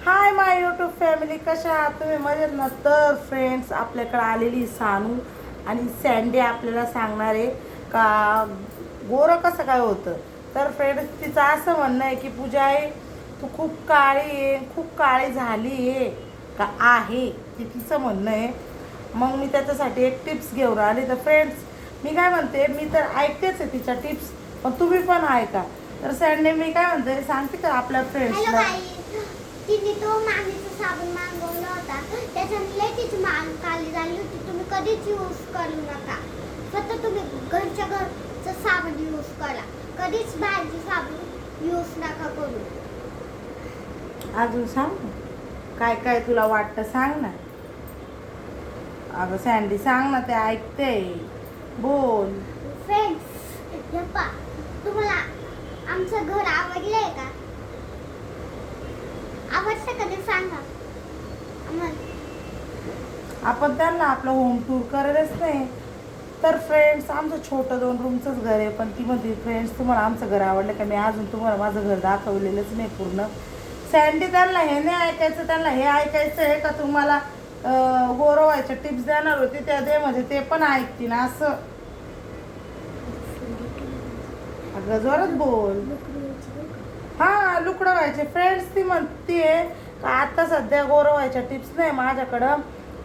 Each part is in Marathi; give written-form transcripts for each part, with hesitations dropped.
हाय माय यूट्यूब फॅमिली, कशा आहात तुम्ही? मजेत ना? तर फ्रेंड्स, आपल्याकडे आलेली सानू आणि सँडी आपल्याला सांगणार आहे का गोरं कसं काय होतं. तर फ्रेंड्स, तिचं असं म्हणणं आहे की पूजा आहे, तू खूप काळी आहे, खूप काळी झाली आहे का आहे, ते तिचं म्हणणं आहे. मग मी त्याच्यासाठी एक टिप्स घेऊन आले. तर फ्रेंड्स, मी काय म्हणते, मी तर ऐकतेच आहे तिच्या टिप्स, पण तुम्ही पण ऐका. तर सँडी, मी काय म्हणते सांगते का आपल्या फ्रेंड्सला. तिने तो मागणीचा साबण मागवला होता, त्याच्याने लय तिची मान काली झाली होती. तुम्ही कधीच यूज करू नका. फक्त तुम्ही घरच्या घरचं साबण यूज करा. कधीच बाहेरचे साबण यूज नका करू. अजून सांग ना, काय काय तुला वाटतं सांग ना. अगं सँडी सांग ना, ते ऐकते, बोल. फ्रेंड्स, तुम्हाला आमचं घर आवडलंय का? आवडतं का ते सांगा आम्हाला. आपण त्यांना आपलं होम टूर करायलाच नाही. तर फ्रेंड्स, आमचं छोटं 2 रूमचंच घर आहे, पण ती म्हणते फ्रेंड्स तुम्हाला आमचं घर आवडलं का? मी अजून तुम्हाला माझं घर दाखवलेलंच नाही पूर्ण. सँडी, त्यांना हे नाही ऐकायचं, त्यांना हे ऐकायचं आहे का तुम्हाला गोरं व्हायच्या टिप्स देणार होती त्या दे, म्हणजे ते पण ऐकते ना असं. अगं जोरात बोल. हां, लुकडं व्हायचे फ्रेंड्स, ती म्हणते का आता सध्या गोरं व्हायच्या टिप्स नाही माझ्याकडं,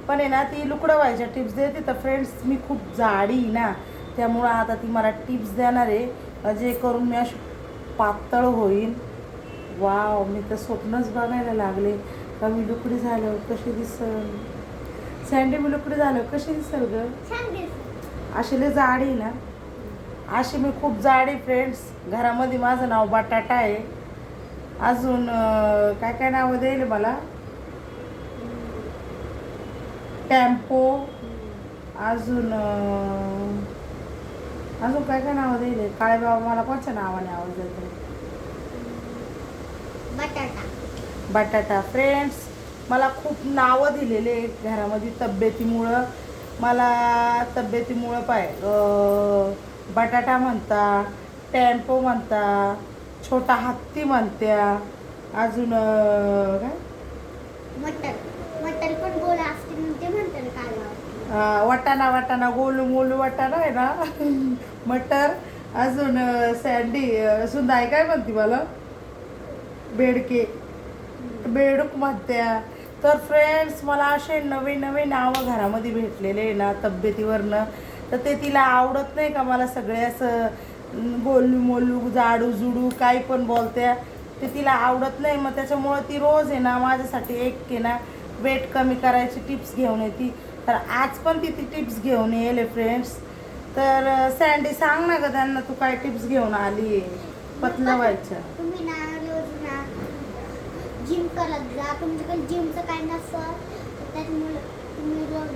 पण आहे ना ती लुकडं व्हायच्या टिप्स देते. तर फ्रेंड्स, मी खूप जाडी ना, त्यामुळं आता ती मला टिप्स देणार आहे जे करून मी अशी पातळ होईन. वाव, मी तर स्वप्नच बघायला लागले का मी लुकडी झाल्यावर कशी दिसल. सँडी, मी लुकडी झाल्यावर कशी दिसल ग? छान दिसत. अशी लय जाडी ना, अशी मी खूप जाडी. फ्रेंड्स, घरामध्ये माझं नाव बटाटा आहे. अजून काय काय नावं देईल मला? टॅम्पो. अजून अजून काय काय नावं देईल? काळे बाबा मला कोणत्या नावाने आवाज देतो? बटाटा. बटाटा. फ्रेंड्स, मला खूप नावं दिलेले आहेत घरामध्ये तब्येतीमुळं. मला तब्येतीमुळं बटाटा म्हणता, टॅम्पो म्हणता, छोटा हत्ती म्हणत्या. अजून काय मटर. मटर पण गोल असते ते म्हणतात कालवा. वाटाणा, वाटाणा गोलू मोलू वाटाणा आहे ना. मटर. अजून सँडी, सुंदाई काय म्हणते मला? बेडके, बेडूक म्हणत्या. तर फ्रेंड्स, मला असे नवीन नवीन नावं घरामध्ये भेटलेले आहे ना तब्येतीवरनं. तर ते तिला आवडत नाही का मला सगळे असं गोलू मोलू जाडू जुडू काही पण बोलत्या, ते तिला आवडत नाही. मग त्याच्यामुळं ती रोज आहे ना माझ्यासाठी एक आहे ना वेट कमी करायची टिप्स घेऊन येते. तर आज पण ती टिप्स घेऊन येईल फ्रेंड्स. तर सँडी, सांग ना ग त्यांना, तू काय टिप्स घेऊन आली आहे पतलं व्हायच्या? तुम्ही ना रोज ना जिम करत जा. तुमच्याकडे जिमचं काय नसतं तर त्याच्यामुळे तुम्ही रोज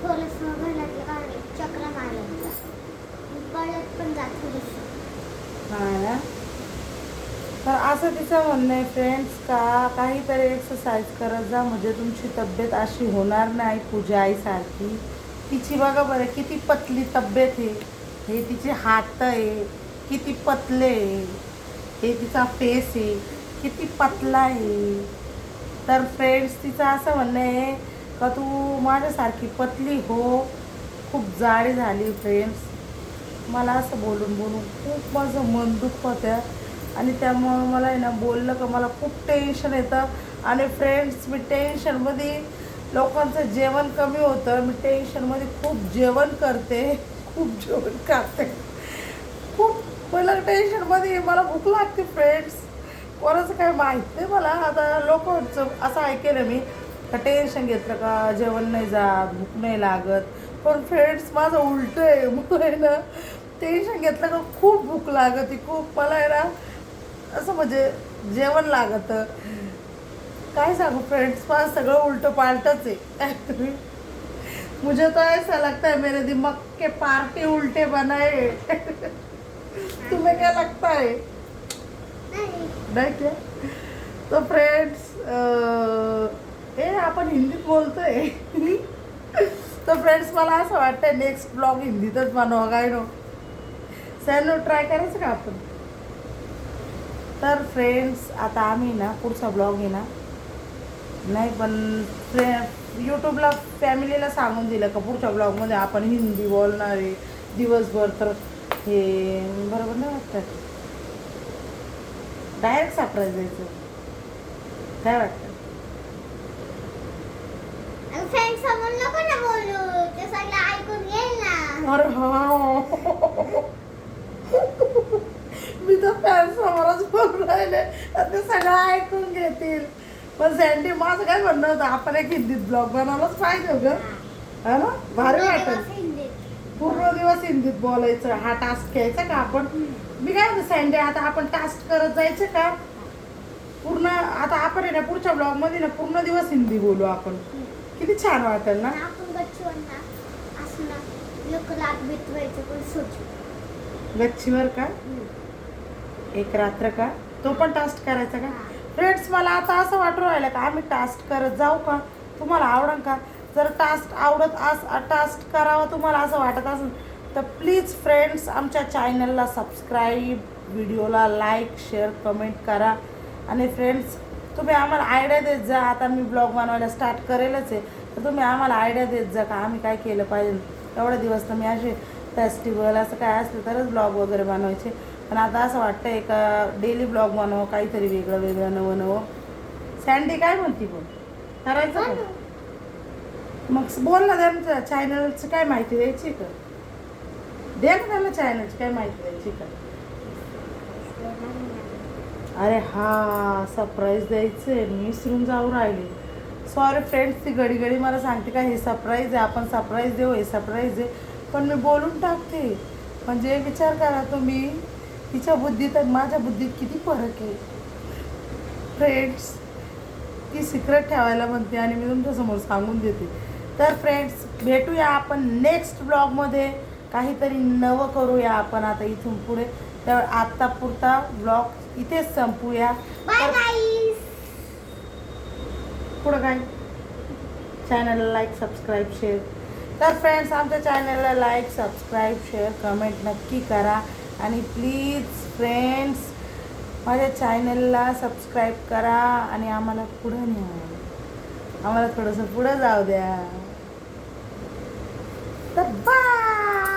थोडंसं घरातलं काढे चक्र मारत जा. पळत पण जा थोडंसं. हां ना. तर असं तिचं म्हणणं आहे फ्रेंड्स का काहीतरी एक्सरसाइज करत जा, म्हणजे तुमची तब्येत अशी होणार नाही पूजा आईसारखी. तिची बघा बरं किती पतली तब्येत आहे, हे तिचे हात आहे किती पतले आहे, हे तिचा फेस आहे किती पतला आहे. तर फ्रेंड्स, तिचं असं म्हणणं आहे का तू माझ्यासारखी पतली हो, खूप जाडी झाली. फ्रेंड्स, मला असं बोलून बोलून खूप माझं मन दुखतं आणि त्यामुळं मला आहे ना बोललं का मला खूप टेन्शन येतं. आणि फ्रेंड्स, मी टेन्शनमध्ये लोकांचं जेवण कमी होतं, मी टेन्शनमध्ये खूप जेवण करते, खूप जेवण करते, खूप. मला टेन्शनमध्ये मला भूक लागते फ्रेंड्स. कोणाचं काय माहीत नाही मला. आता लोकांचं असं ऐकेलं मी का टेन्शन घेतलं का जेवण नाही जात, भूक नाही लागत. पण फ्रेंड्स, माझं उलटं आहे. मग आहे ना टेन्शन घेतलं का खूप भूक लागते, खूप. मला आहे ना असं म्हणजे जेवण लागतं. काय सांगू फ्रेंड्स, माझं सगळं उलटं पालटच आहे. मुझे तो ऐसा लगता है मेरे दिमाग के पार्टी उल्टे बनाए. तुम्हें क्या लगता है? नाही क्या? तो फ्रेंड्स, आपण हिंदीत बोलतोय. तर फ्रेंड्स, मला असं वाटतंय नेक्स्ट ब्लॉग हिंदीतच बनवा काय नो. सॅनो ट्राय करायचं का आपण? तर फ्रेंड्स आता आम्ही ना पुढचा ब्लॉग आहे ना, नाही पण यूट्यूबला फॅमिलीला सांगून दिलं का पुढच्या ब्लॉगमध्ये आपण हिंदी बोलणार आहे दिवसभर, तर हे बरोबर नाही वाटतं. डायरेक्ट सरप्राईज द्यायचं, काय वाटतं? फ्रेंड समोर नको ना बोलू, ते सगळं ऐकून येईल ना. अरे हा, मी तर फॅन समोरच बोलून राहिले तर ते सगळं ऐकून घेतील. पण सँडी माझं काय म्हणणं होतं, आपण एक हिंदीत ब्लॉग बनवलाच पाहिजे ग, है ना? भारी वाटेल. पूर्ण दिवस हिंदीत बोलायचं, हा टास्क घ्यायचा का आपण. मी काय म्हणते सँडी, आता आपण टास्क करत जायचं का पूर्ण. आता आपण आहे ना पुढच्या ब्लॉग मध्ये ना पूर्ण दिवस हिंदी बोलू आपण, किती छान वाटेल ना. आपण गच्चीवर ना असं ना लोक लाट बितवायचं पण सोच. गच्चीवर का एक रात्र का, तो पण टास्क करायचा का? फ्रेंड्स मला आता असं वाटू राहिलं का आम्ही टास्क करत जाऊ का, तुम्हाला आवडेल का? जर टास्क टास्क करावं तुम्हाला असं वाटत असेल तर प्लीज फ्रेंड्स आमच्या चॅनलला सबस्क्राईब, व्हिडिओला लाईक शेअर कमेंट करा. आणि फ्रेंड्स तुम्ही आम्हाला आयडिया देत जा. आता मी ब्लॉग बनवायला स्टार्ट करेलच आहे, तर तुम्ही आम्हाला आयडिया देत जा का आम्ही काय केलं पाहिजे. एवढे दिवस तर मी असे फेस्टिवल असं काय असलं तरच ब्लॉग वगैरे बनवायचे, पण आता असं वाटतं एक डेली ब्लॉग बनव, काहीतरी वेगळं वेगळं नवं नवं. सँडी काय म्हणते, पण करायचं का? मग बोल ना, त्यांच्या चॅनलची काय माहिती द्यायची का? दे ना त्यांना चॅनलची काय माहिती द्यायची का? अरे हा सरप्राईज द्यायचं आहे, मी विसरून जाऊ राहिले. सॉरी फ्रेंड्स, ती घडी घडी मला सांगते का हे सरप्राईज आहे, आपण सरप्राईज देऊ, हे सरप्राईज आहे, पण मी बोलून टाकते. म्हणजे विचार करा तुम्ही, तिच्या बुद्धीत आणि माझ्या बुद्धीत किती फरक आहे फ्रेंड्स. ती सिक्रेट ठेवायला म्हणते आणि मी तुमच्यासमोर सांगून देते. तर फ्रेंड्स भेटूया आपण नेक्स्ट ब्लॉगमध्ये, काहीतरी नवं करूया आपण आता इथून पुढे. तर आत्ता पुरता ब्लॉग इथेच संपूया. बाय गाईस. पुढं काय, चॅनलला लाईक सबस्क्राईब शेअर. तर फ्रेंड्स आमच्या चॅनलला लाईक सबस्क्राईब शेअर कमेंट नक्की करा. आणि प्लीज फ्रेंड्स माझ्या चॅनलला सबस्क्राईब करा आणि आम्हाला पुढं न्या, आम्हाला थोडंसं पुढं जाऊ द्या. तर बाय.